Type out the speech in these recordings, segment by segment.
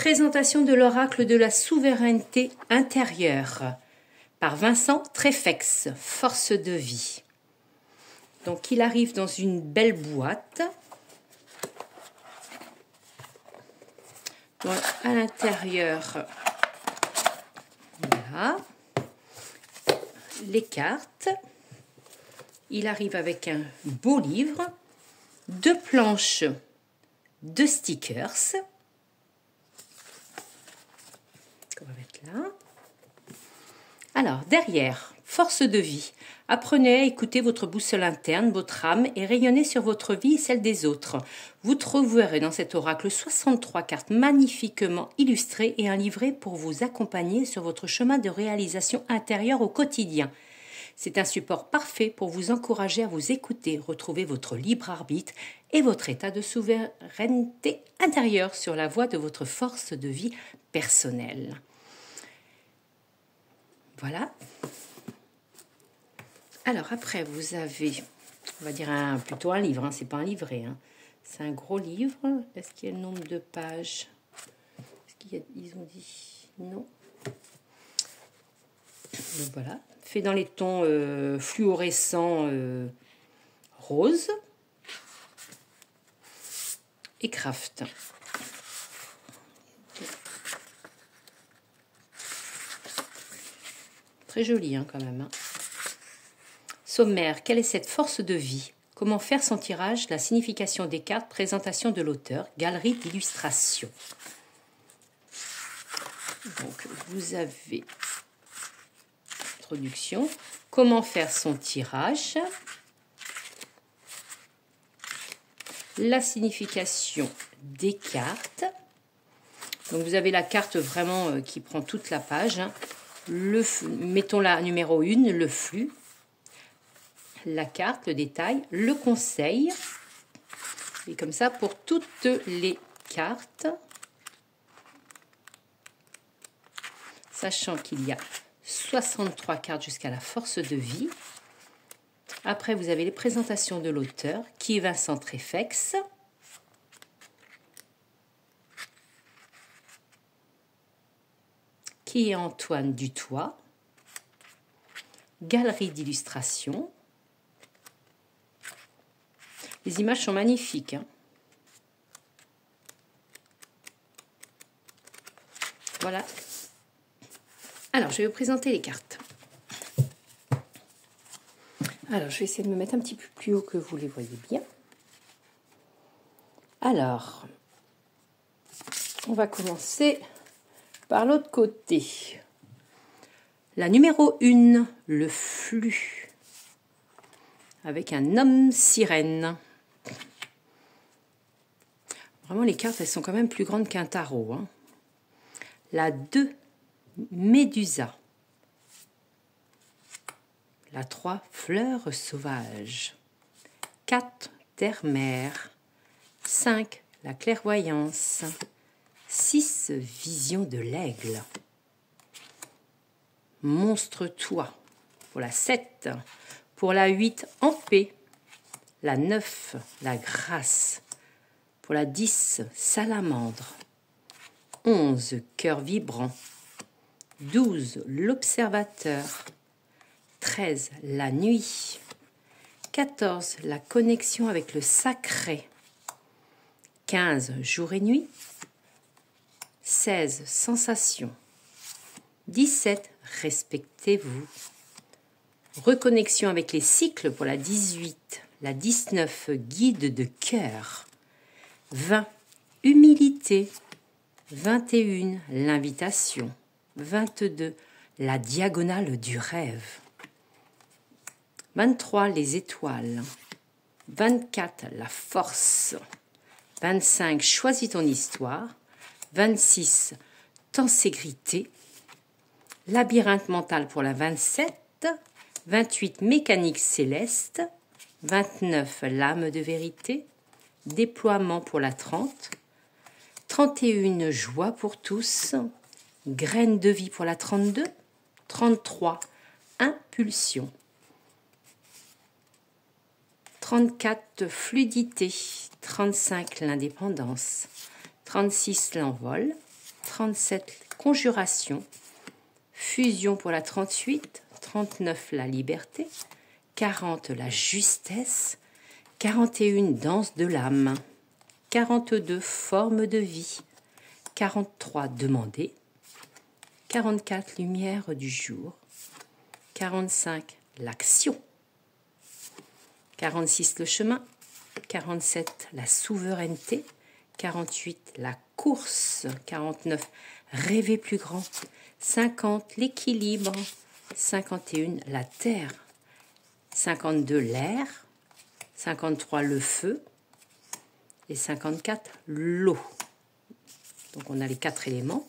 Présentation de l'oracle de la souveraineté intérieure par Vincent Trefex, force de vie. Donc il arrive dans une belle boîte. Donc, à l'intérieur, voilà, les cartes. Il arrive avec un beau livre, 2 planches de stickers. On va mettre là. Alors, derrière, force de vie. Apprenez à écouter votre boussole interne, votre âme, et rayonnez sur votre vie et celle des autres. Vous trouverez dans cet oracle 63 cartes magnifiquement illustrées et un livret pour vous accompagner sur votre chemin de réalisation intérieure au quotidien. C'est un support parfait pour vous encourager à vous écouter, retrouver votre libre arbitre et votre état de souveraineté intérieure sur la voie de votre force de vie personnelle. Voilà. Alors après, vous avez, on va dire plutôt un livre, hein, c'est pas un livret. Hein. C'est un gros livre. Est-ce qu'il y a le nombre de pages? Ils ont dit non. Donc voilà. Fait dans les tons fluorescents rose et craft. Très joli hein, quand même. Hein. Sommaire, quelle est cette force de vie? Comment faire son tirage? La signification des cartes, présentation de l'auteur, galerie d'illustration. Donc vous avez introduction, comment faire son tirage, la signification des cartes. Donc vous avez la carte vraiment qui prend toute la page. Hein. Mettons la numéro 1, le flux, la carte, le détail, le conseil, et comme ça pour toutes les cartes, sachant qu'il y a 63 cartes jusqu'à la force de vie. Après, vous avez les présentations de l'auteur, qui est Vincent Trefex. Qui est Antoine Dutoit, galerie d'illustration. Les images sont magnifiques. Hein. Voilà. Alors, je vais vous présenter les cartes. Alors, je vais essayer de me mettre un petit peu plus haut que vous les voyez bien. Alors, on va commencer par l'autre côté. La numéro 1, le flux, avec un homme sirène. Vraiment, les cartes, elles sont quand même plus grandes qu'un tarot. Hein. La 2, Médusa. La 3, fleurs sauvages. 4, terre-mer. 5, la clairvoyance. 6, vision de l'aigle. Monstre-toi. Pour la 7. Pour la 8, en paix. La 9, la grâce. Pour la 10, salamandre. 11, cœur vibrant. 12, l'observateur. 13, la nuit. 14, la connexion avec le sacré. 15, jour et nuit. 16, sensation. 17, respectez-vous. Reconnexion avec les cycles pour la 18. La 19, guide de cœur. 20, humilité. 21, l'invitation. 22, la diagonale du rêve. 23, les étoiles. 24, la force. 25, choisis ton histoire. 26, tenségrité. Labyrinthe mental pour la 27. 28, mécanique céleste. 29, l'âme de vérité. Déploiement pour la 30. 31, joie pour tous. Graine de vie pour la 32. 33, impulsion. 34, fluidité. 35, l'indépendance. 36, l'envol. 37, conjuration. Fusion pour la 38, 39, la liberté. 40, la justesse. 41, danse de l'âme. 42, forme de vie. 43, demander. 44, lumière du jour. 45, l'action. 46, le chemin. 47, la souveraineté. 48, la course. 49, rêver plus grand. 50, l'équilibre. 51, la terre. 52, l'air. 53, le feu. Et 54, l'eau. Donc on a les 4 éléments.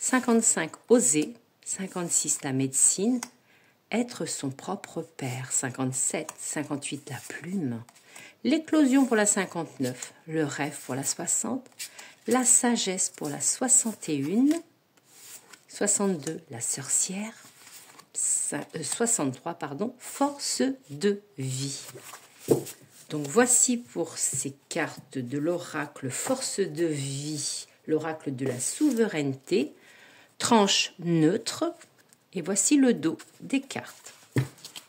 55, oser. 56, la médecine. Être son propre père. 57, 58, la plume. L'éclosion pour la 59, le rêve pour la 60, la sagesse pour la 61, 62, la sorcière, 63, pardon, force de vie. Donc voici pour ces cartes de l'oracle force de vie, l'oracle de la souveraineté, tranche neutre, et voici le dos des cartes.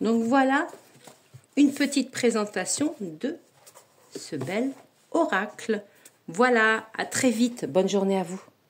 Donc voilà une petite présentation de ce bel oracle. Voilà, à très vite. Bonne journée à vous.